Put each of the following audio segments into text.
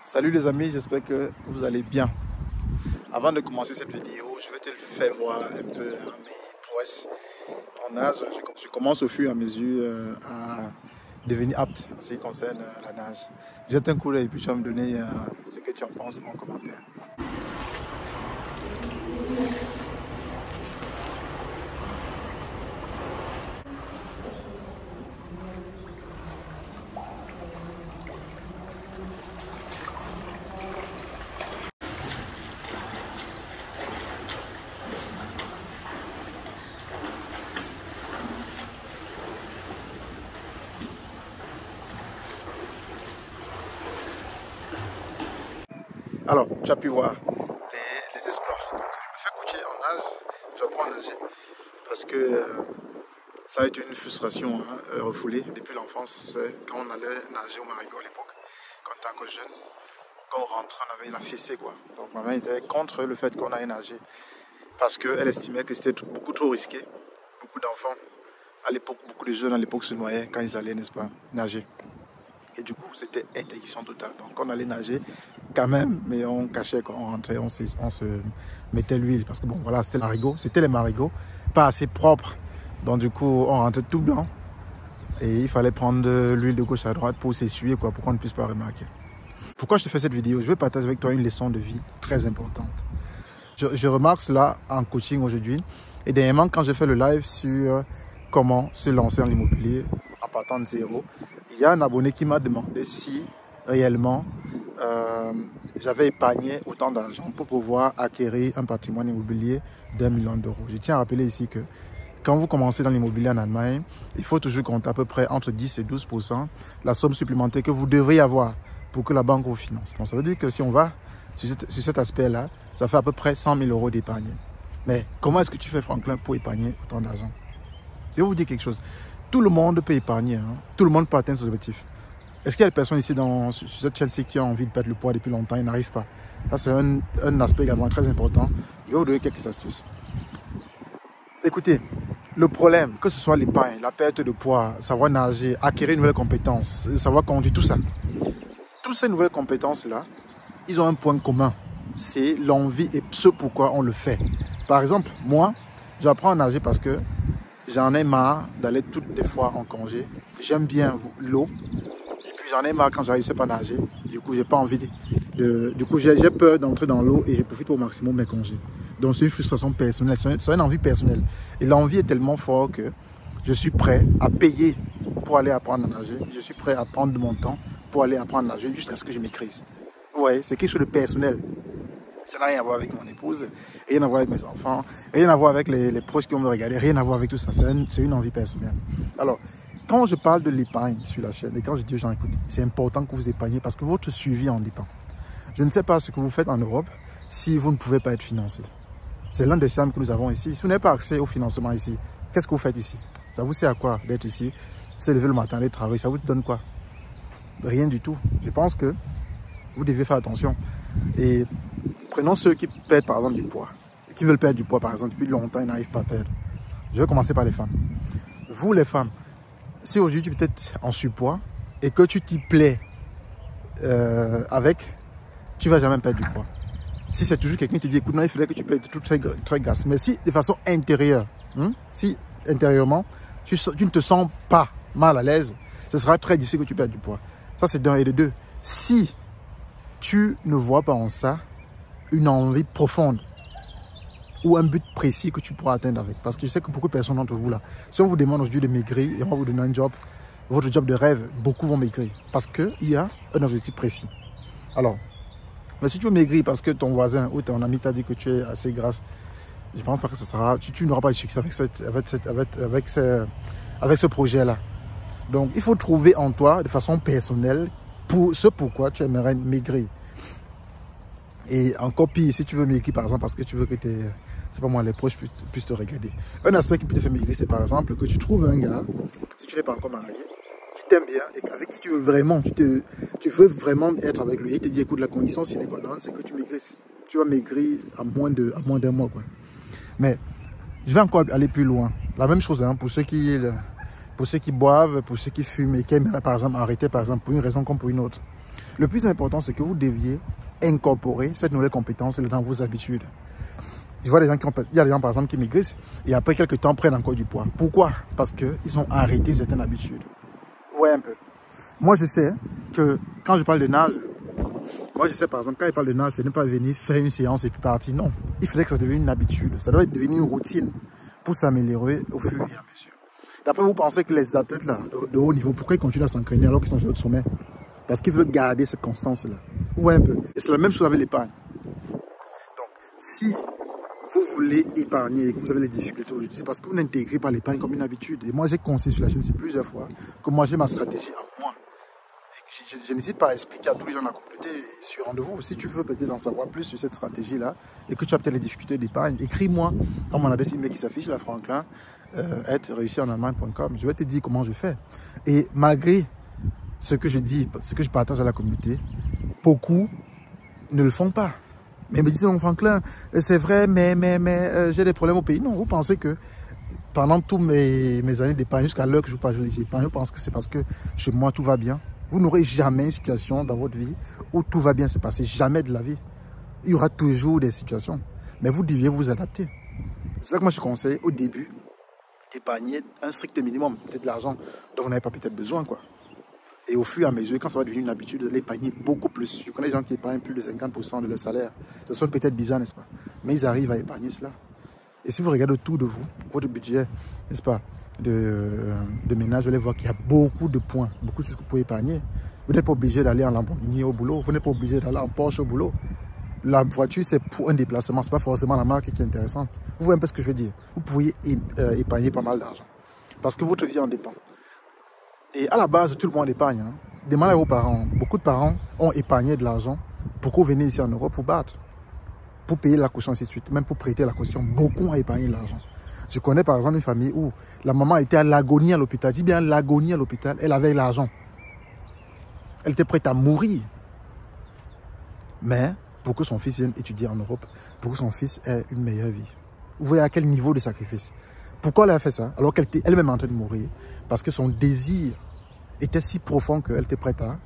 Salut les amis, j'espère que vous allez bien. Avant de commencer cette vidéo, je vais te faire voir un peu mes prouesses en nage. Je commence au fur et à mesure à devenir apte en ce qui concerne la nage. Jette un coup d'œil et puis tu vas me donner ce que tu en penses en commentaire. Alors, tu as pu voir les exploits. Donc, je me fais coacher en nage, je apprends à nager parce que ça a été une frustration refoulée depuis l'enfance. Vous savez, quand on allait nager au Marigot à l'époque, quand on était encore jeune, quand on rentrait, on avait la fessée quoi. Donc, ma mère était contre le fait qu'on aille nager parce qu'elle estimait que c'était beaucoup trop risqué. Beaucoup d'enfants, à l'époque, beaucoup de jeunes à l'époque se noyaient quand ils allaient, n'est-ce pas, nager. Et du coup, c'était interdiction totale. Donc, on allait nager quand même, mais on cachait quand on rentrait, on se mettait l'huile. Parce que bon, voilà, c'était les marigots, pas assez propres. Donc, du coup, on rentrait tout blanc. Et il fallait prendre de l'huile de gauche à droite pour s'essuyer, quoi, pour qu'on ne puisse pas remarquer. Pourquoi je te fais cette vidéo? Je vais partager avec toi une leçon de vie très importante. Je remarque cela en coaching aujourd'hui. Et dernièrement, quand j'ai fait le live sur comment se lancer dans l'immobilier en partant de zéro, il y a un abonné qui m'a demandé si réellement j'avais épargné autant d'argent pour pouvoir acquérir un patrimoine immobilier d'1 million d'euros. Je tiens à rappeler ici que quand vous commencez dans l'immobilier en Allemagne, il faut toujours compter à peu près entre 10 et 12% la somme supplémentaire que vous devriez avoir pour que la banque vous finance. Donc ça veut dire que si on va sur cet aspect-là, ça fait à peu près 100 000 euros d'épargne. Mais comment est-ce que tu fais, Franklin, pour épargner autant d'argent? Je vais vous dire quelque chose. Tout le monde peut épargner, hein. Tout le monde peut atteindre ses objectifs. Est-ce qu'il y a des personnes ici sur cette chaîne-ci qui ont envie de perdre le poids depuis longtemps et n'arrivent pas? Ça, c'est un aspect également très important. Je vais vous donner quelques astuces. Écoutez, le problème, que ce soit l'épargne, la perte de poids, savoir nager, acquérir une nouvelle compétence, savoir conduire, tout ça. Toutes ces nouvelles compétences-là, ils ont un point commun. C'est l'envie et ce pourquoi on le fait. Par exemple, moi, j'apprends à nager parce que j'en ai marre d'aller toutes les fois en congé. J'aime bien l'eau. Et puis j'en ai marre quand je ne réussis pas à nager. Du coup, j'ai pas envie du coup, j'ai peur d'entrer dans l'eau et je profite au maximum de mes congés. Donc c'est une frustration personnelle, c'est une envie personnelle. Et l'envie est tellement forte que je suis prêt à payer pour aller apprendre à nager. Je suis prêt à prendre de mon temps pour aller apprendre à nager jusqu'à ce que je maîtrise. Vous voyez, c'est quelque chose de personnel. Ça n'a rien à voir avec mon épouse, rien à voir avec mes enfants, rien à voir avec les proches qui vont me regarder, rien à voir avec tout ça. C'est une envie personnelle. Alors, quand je parle de l'épargne sur la chaîne et quand je dis aux gens, écoutez, c'est important que vous épargnez parce que votre suivi en dépend. Je ne sais pas ce que vous faites en Europe si vous ne pouvez pas être financé. C'est l'un des charmes que nous avons ici. Si vous n'avez pas accès au financement ici, qu'est-ce que vous faites ici? Ça vous sert à quoi d'être ici? Se lever le matin, aller travailler, ça vous donne quoi? Rien du tout. Je pense que vous devez faire attention. Et prenons ceux qui perdent par exemple du poids, qui veulent perdre du poids par exemple depuis longtemps, ils n'arrivent pas à perdre. Je vais commencer par les femmes. Vous les femmes, si aujourd'hui tu es peut-être en surpoids et que tu t'y plais tu ne vas jamais perdre du poids. Si c'est toujours quelqu'un qui te dit, écoute, non, il faudrait que tu perdes tout très grasse. Mais si de façon intérieure, si intérieurement, tu ne te sens pas mal à l'aise, ce sera très difficile que tu perdes du poids. Ça, c'est d'un et de deux. Si tu ne vois pas en ça une envie profonde ou un but précis que tu pourras atteindre avec. Parce que je sais que beaucoup de personnes d'entre vous là, si on vous demande aujourd'hui de maigrir et on va vous donner un job, votre job de rêve, beaucoup vont maigrir. Parce qu'il y a un objectif précis. Alors, mais si tu veux maigrir parce que ton voisin ou ton ami t'a dit que tu es assez grasse, je ne pense pas que ça sera, tu n'auras pas de succès avec ce projet-là. Donc, il faut trouver en toi de façon personnelle pour ce pourquoi tu aimerais maigrir. Et encore pire, si tu veux maigrir par exemple parce que tu veux que c'est pas moi, les proches puissent te regarder. Un aspect qui peut te faire maigrir, c'est par exemple que tu trouves un gars, si tu n'es pas encore marié, qui t'aime bien et avec qui tu veux vraiment, tu veux vraiment être avec lui. Et il te dit, écoute, la condition sine qua non, c'est que tu maigrisses. Tu vas maigrir à moins d'un mois, quoi. Mais je vais encore aller plus loin. La même chose hein, pour ceux qui boivent, pour ceux qui fument et qui aiment par exemple arrêter par exemple pour une raison comme pour une autre. Le plus important, c'est que vous deviez incorporer cette nouvelle compétence dans vos habitudes. Je vois des gens il y a des gens par exemple qui maigrissent et après quelques temps prennent encore du poids. Pourquoi? Parce qu'ils ont arrêté certaines habitudes. Vous voyez un peu. Moi je sais que quand je parle de nage, moi je sais par exemple quand je parle de nage, c'est ne pas venir faire une séance et puis partir. Non, il faudrait que ça devienne une habitude. Ça doit devenir une routine pour s'améliorer au fur et à mesure. D'après vous pensez que les athlètes là, de haut niveau, pourquoi ils continuent à s'entraîner alors qu'ils sont sur le sommet? Parce qu'ils veulent garder cette constance là. Vous voyez un peu. Et c'est la même chose avec l'épargne. Donc si vous voulez épargner et que vous avez des difficultés aujourd'hui, c'est parce que vous n'intégrez pas l'épargne comme une habitude. Et moi, j'ai conseillé sur la chaîne plusieurs fois que moi, j'ai ma stratégie à moi. Et je n'hésite pas à expliquer à tous les gens de la communauté sur rendez-vous. Si tu veux peut-être en savoir plus sur cette stratégie-là et que tu as peut-être les difficultés d'épargne, écris-moi à mon adresse email qui s'affiche là, franklin@réussirenallemagne.com. Je vais te dire comment je fais. Et malgré ce que je dis, ce que je partage à la communauté, beaucoup ne le font pas. Mais me disent, non, Franklin, c'est vrai, mais j'ai des problèmes au pays. Non, vous pensez que pendant tous mes années d'épargne, jusqu'à l'heure que je vous parle d'épargne, vous pensez que c'est parce que chez moi tout va bien. Vous n'aurez jamais une situation dans votre vie où tout va bien se passer. Jamais de la vie. Il y aura toujours des situations. Mais vous deviez vous adapter. C'est ça que moi je conseille au début d'épargner un strict minimum, peut-être de l'argent dont vous n'avez pas peut-être besoin, quoi. Et au fur et à mesure, quand ça va devenir une habitude, vous allez épargner beaucoup plus. Je connais des gens qui épargnent plus de 50% de leur salaire. Ça sonne peut-être bizarre, n'est-ce pas? Mais ils arrivent à épargner cela. Et si vous regardez autour de vous, votre budget, n'est-ce pas, de ménage, vous allez voir qu'il y a beaucoup de points, beaucoup de choses que vous pouvez épargner. Vous n'êtes pas obligé d'aller en Lamborghini au boulot. Vous n'êtes pas obligé d'aller en Porsche au boulot. La voiture, c'est pour un déplacement. Ce n'est pas forcément la marque qui est intéressante. Vous voyez un peu ce que je veux dire? Vous pourriez épargner pas mal d'argent. Parce que votre vie en dépend. Et à la base, tout le monde épargne. Hein. Demandez à vos parents. Beaucoup de parents ont épargné de l'argent pour que vous veniez ici en Europe pour battre. Pour payer la caution, ainsi de suite. Même pour prêter la caution. Beaucoup ont épargné de l'argent. Je connais par exemple une famille où la maman était à l'agonie à l'hôpital. Je dis bien l'agonie à l'hôpital. Elle avait l'argent. Elle était prête à mourir. Mais pour que son fils vienne étudier en Europe, pour que son fils ait une meilleure vie. Vous voyez à quel niveau de sacrifice. Pourquoi elle a fait ça alors qu'elle était elle-même en train de mourir? Parce que son désir était si profond qu'elle était prête à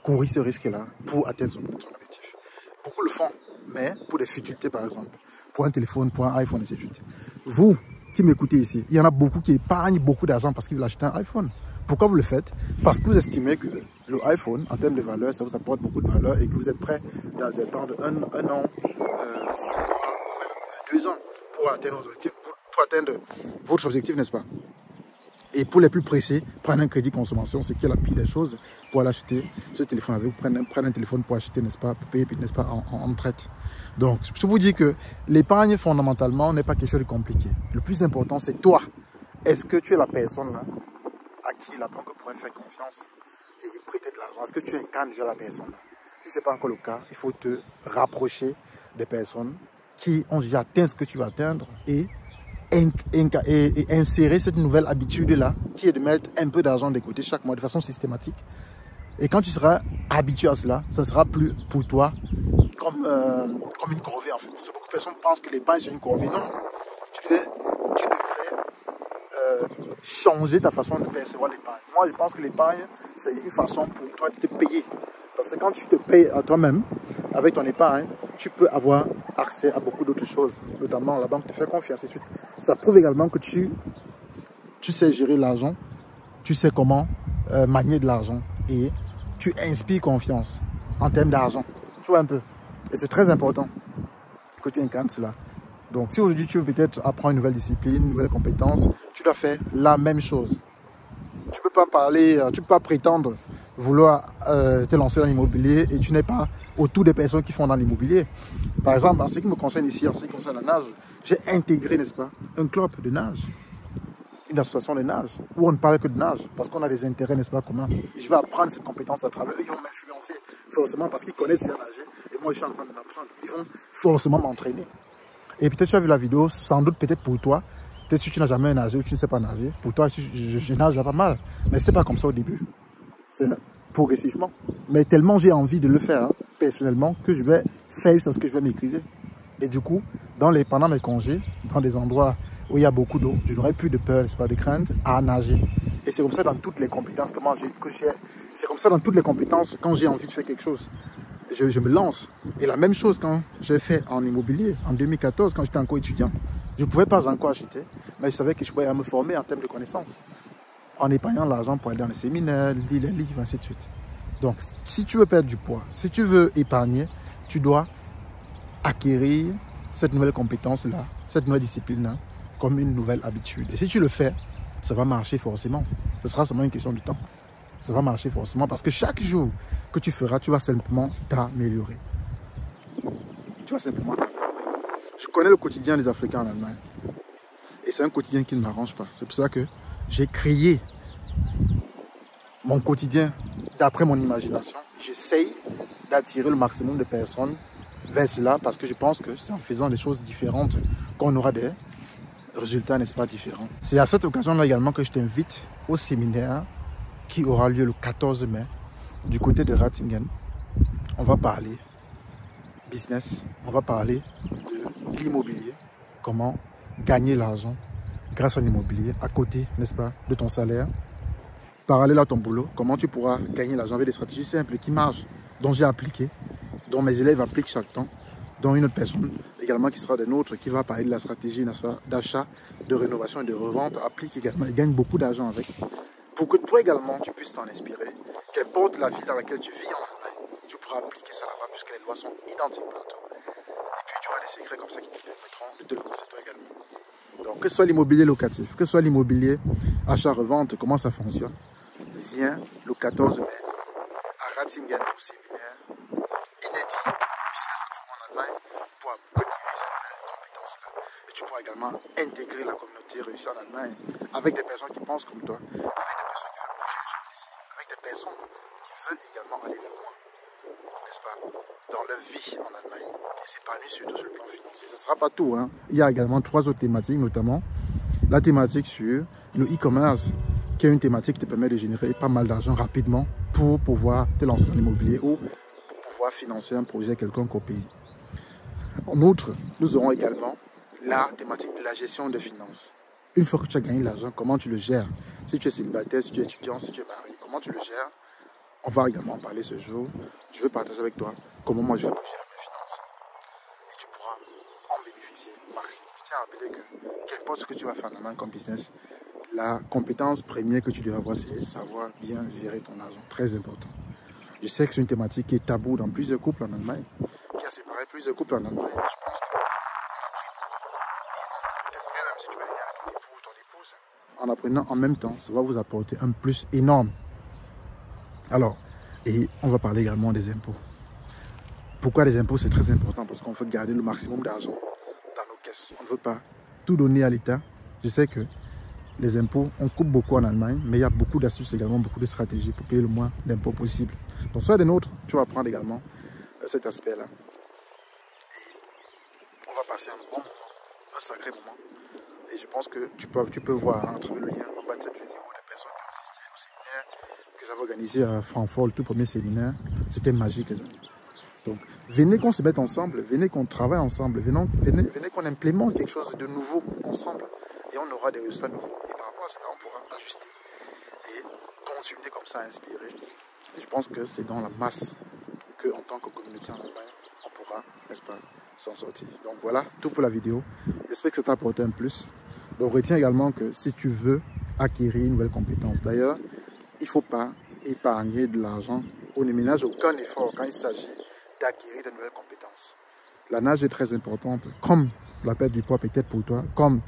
courir ce risque-là pour atteindre son objectif. Beaucoup le font, mais pour des futilités par exemple, pour un téléphone, pour un iPhone, et ainsi de suite. Vous qui m'écoutez ici, il y en a beaucoup qui épargnent beaucoup d'argent parce qu'ils veulent acheter un iPhone. Pourquoi vous le faites? Parce que vous estimez que le iPhone, en termes de valeur, ça vous apporte beaucoup de valeur et que vous êtes prêt d'attendre un an, 6 mois, 2 ans pour atteindre votre objectif, n'est-ce pas? Et pour les plus pressés, prendre un crédit consommation, c'est qui est la pire des choses pour aller acheter ce téléphone avec vous. Prendre un téléphone pour acheter, n'est-ce pas, pour payer, n'est-ce pas, en traite. Donc, je vous dis que l'épargne, fondamentalement, n'est pas quelque chose de compliqué. Le plus important, c'est toi. Est-ce que tu es la personne là à qui la banque pourrait faire confiance et prêter de l'argent? Est-ce que tu incarnes déjà la personne là? Si ce n'est pas encore le cas, il faut te rapprocher des personnes qui ont déjà atteint ce que tu vas atteindre et insérer cette nouvelle habitude-là, qui est de mettre un peu d'argent de côté chaque mois de façon systématique. Et quand tu seras habitué à cela, ça ne sera plus pour toi comme une corvée en fait. Parce que beaucoup de personnes pensent que l'épargne c'est une corvée. Non, tu devrais changer ta façon de percevoir l'épargne. Moi, je pense que l'épargne, c'est une façon pour toi de te payer. Parce que quand tu te payes à toi-même, avec ton épargne, tu peux avoir accès à beaucoup d'autres choses. Notamment, la banque te fait confiance et suite. Ça prouve également que tu sais gérer l'argent, tu sais comment manier de l'argent et tu inspires confiance en termes d'argent. Tu vois un peu. Et c'est très important que tu incarnes cela. Donc, si aujourd'hui tu veux peut-être apprendre une nouvelle discipline, une nouvelle compétence, tu dois faire la même chose. Tu ne peux pas tu peux pas prétendre vouloir te lancer dans l'immobilier et tu n'es pas autour des personnes qui font dans l'immobilier. Par exemple, en ce qui me concerne ici, en ce qui concerne la nage, j'ai intégré, n'est-ce pas, un club de nage, une association de nage, où on ne parle que de nage, parce qu'on a des intérêts, n'est-ce pas, communs. Et je vais apprendre cette compétence à travers eux, ils vont m'influencer forcément parce qu'ils connaissent déjà nager, et moi je suis en train de l'apprendre. Ils vont forcément m'entraîner. Et peut-être tu as vu la vidéo, sans doute peut-être pour toi, peut-être si tu n'as jamais nagé ou tu ne sais pas nager, pour toi je nage déjà pas mal, mais ce n'est pas comme ça au début. C'est progressivement. Mais tellement j'ai envie de le faire, hein, personnellement, que je vais faire ce que je vais maîtriser. Et du coup, pendant mes congés, dans des endroits où il y a beaucoup d'eau, je n'aurai plus de peur, n'est-ce pas, de crainte à nager. Et c'est comme ça dans toutes les compétences que j'ai C'est comme ça dans toutes les compétences, quand j'ai envie de faire quelque chose, je me lance. Et la même chose quand j'ai fait en immobilier, en 2014, quand j'étais encore étudiant. Je ne pouvais pas encore acheter, mais je savais que je pouvais me former en termes de connaissances. En épargnant l'argent pour aller dans les séminaires, lire les livres, ainsi de suite. Donc, si tu veux perdre du poids, si tu veux épargner, tu dois acquérir cette nouvelle compétence-là, cette nouvelle discipline-là, comme une nouvelle habitude. Et si tu le fais, ça va marcher forcément. Ce sera seulement une question de temps. Ça va marcher forcément parce que chaque jour que tu feras, tu vas simplement t'améliorer. Tu vas simplement t'améliorer. Je connais le quotidien des Africains en Allemagne. Et c'est un quotidien qui ne m'arrange pas. C'est pour ça que j'ai créé mon quotidien d'après mon imagination. J'essaye d'attirer le maximum de personnes vers cela parce que je pense que c'est en faisant des choses différentes qu'on aura des résultats, n'est-ce pas, différents. C'est à cette occasion-là également que je t'invite au séminaire qui aura lieu le 14 mai du côté de Ratingen. On va parler business, on va parler de l'immobilier, comment gagner l'argent grâce à l'immobilier à côté, n'est-ce pas, de ton salaire. Parallèle à ton boulot, comment tu pourras gagner l'argent avec des stratégies simples qui marchent, dont j'ai appliqué, dont mes élèves appliquent chaque temps, dont une autre personne également qui sera des nôtres, qui va parler de la stratégie d'achat, de rénovation et de revente, applique également et gagne beaucoup d'argent avec. Pour que toi également, tu puisses t'en inspirer, qu'importe la ville dans laquelle tu vis en Allemagne, tu pourras appliquer ça là-bas puisque les lois sont identiques partout. Et puis tu auras des secrets comme ça qui te permettront de te lancer toi également. Donc que ce soit l'immobilier locatif, que ce soit l'immobilier achat-revente, comment ça fonctionne, viens le 14 mai à Ratingen au séminaire inédit Business à fond en Allemagne pour acquérir cette nouvelle compétence-là. Et tu pourras également intégrer la communauté réussie en Allemagne avec des personnes qui pensent comme toi, avec des personnes qui veulent bouger les choses ici, avec des personnes qui veulent également aller loin, n'est-ce pas, dans leur vie en Allemagne et s'épanouir surtout sur le plan financier. Ce ne sera pas tout, hein. Il y a également 3 autres thématiques, notamment la thématique sur le e-commerce, qui est une thématique qui te permet de générer pas mal d'argent rapidement pour pouvoir te lancer dans l'immobilier ou pour pouvoir financer un projet quelconque au pays. En outre, nous aurons également la thématique de la gestion des finances. Une fois que tu as gagné l'argent, comment tu le gères? Si tu es célibataire, si tu es étudiant, si tu es marié, comment tu le gères? On va également en parler ce jour. Je veux partager avec toi comment moi je vais gérer mes finances. Et tu pourras en bénéficier au maximum. Je tiens à rappeler que qu'importe ce que tu vas faire en Allemagne comme business, la compétence première que tu devras avoir, c'est savoir bien gérer ton argent. Très important. Je sais que c'est une thématique qui est taboue dans plusieurs couples en Allemagne, qui a séparé plusieurs couples en Allemagne. Je pense qu'on a pris même si tu vas aider à ton époux ou ton épouse, en apprenant en même temps, ça va vous apporter un plus énorme. Alors, et on va parler également des impôts. Pourquoi les impôts, c'est très important? Parce qu'on veut garder le maximum d'argent dans nos caisses. On ne veut pas tout donner à l'État. Je sais que les impôts, on coupe beaucoup en Allemagne, mais il y a beaucoup d'astuces également, beaucoup de stratégies pour payer le moins d'impôts possible. Donc, soit des nôtres, tu vas apprendre également cet aspect-là. Et on va passer un bon moment, un sacré moment. Et je pense que tu peux voir à travers le lien en bas de cette vidéo des personnes qui ont assisté au séminaire que j'avais organisé à Francfort, le tout premier séminaire. C'était magique, les amis. Donc, venez qu'on se mette ensemble, venez qu'on travaille ensemble, venez qu'on implémente quelque chose de nouveau ensemble. Et on aura des résultats nouveaux. Et par rapport à cela, on pourra ajuster et continuer comme ça à inspirer. Et je pense que c'est dans la masse qu'en tant que communauté en Allemagne, on pourra, n'est-ce pas, s'en sortir. Donc voilà, tout pour la vidéo. J'espère que ça t'a apporté un plus. Donc retiens également que si tu veux acquérir une nouvelle compétence, d'ailleurs, il ne faut pas épargner de l'argent. On ne ménage aucun effort quand il s'agit d'acquérir de nouvelles compétences. La nage est très importante, comme la perte du poids peut-être pour toi, comme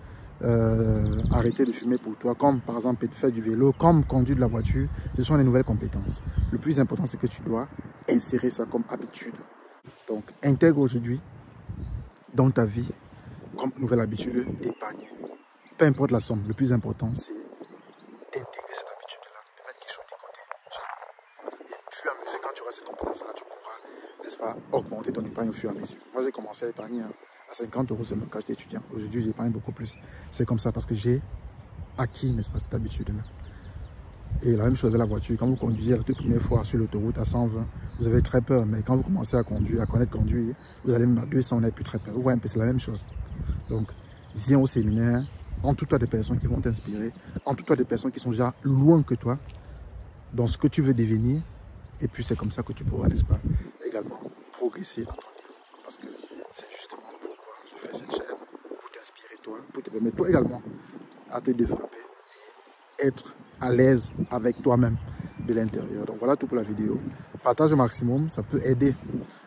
arrêter de fumer pour toi, comme par exemple faire du vélo, comme conduire de la voiture. Ce sont les nouvelles compétences. Le plus important, c'est que tu dois insérer ça comme habitude. Donc, intègre aujourd'hui dans ta vie comme nouvelle habitude d'épargner. Peu importe la somme, le plus important, c'est d'intégrer cette habitude-là, de mettre quelque chose de côté chaque mois. Et au fur et à mesure, quand tu auras cette compétence-là, tu pourras, n'est-ce pas, augmenter ton épargne au fur et à mesure. Moi, j'ai commencé à épargner à 50 € seulement quand j'étais étudiant. Aujourd'hui, j'épargne beaucoup plus. C'est comme ça parce que j'ai acquis, n'est-ce pas, cette habitude-là. Et la même chose avec la voiture. Quand vous conduisez la toute première fois sur l'autoroute à 120, vous avez très peur. Mais quand vous commencez à conduire, à connaître conduire, vous allez même à 200, on n'a plus très peur. Vous voyez un peu, c'est la même chose. Donc, viens au séminaire. Entoure-toi des personnes qui vont t'inspirer. Entoure-toi des personnes qui sont déjà loin que toi. dans ce que tu veux devenir. Et puis c'est comme ça que tu pourras, n'est-ce pas, également progresser dans ton niveau. Parce que c'est justement pourquoi je fais cette chaîne, pour t'inspirer toi, pour te permettre toi également à te développer et être à l'aise avec toi-même de l'intérieur. Donc voilà tout pour la vidéo. Partage au maximum, ça peut aider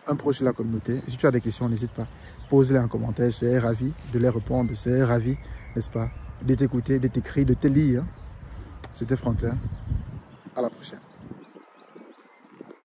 un proche de la communauté. Et si tu as des questions, n'hésite pas, pose-les en commentaire. Je serai ravi de les répondre. Je serai ravi, n'est-ce pas, de t'écouter, de t'écrire, de te lire. C'était Franklin. À la prochaine.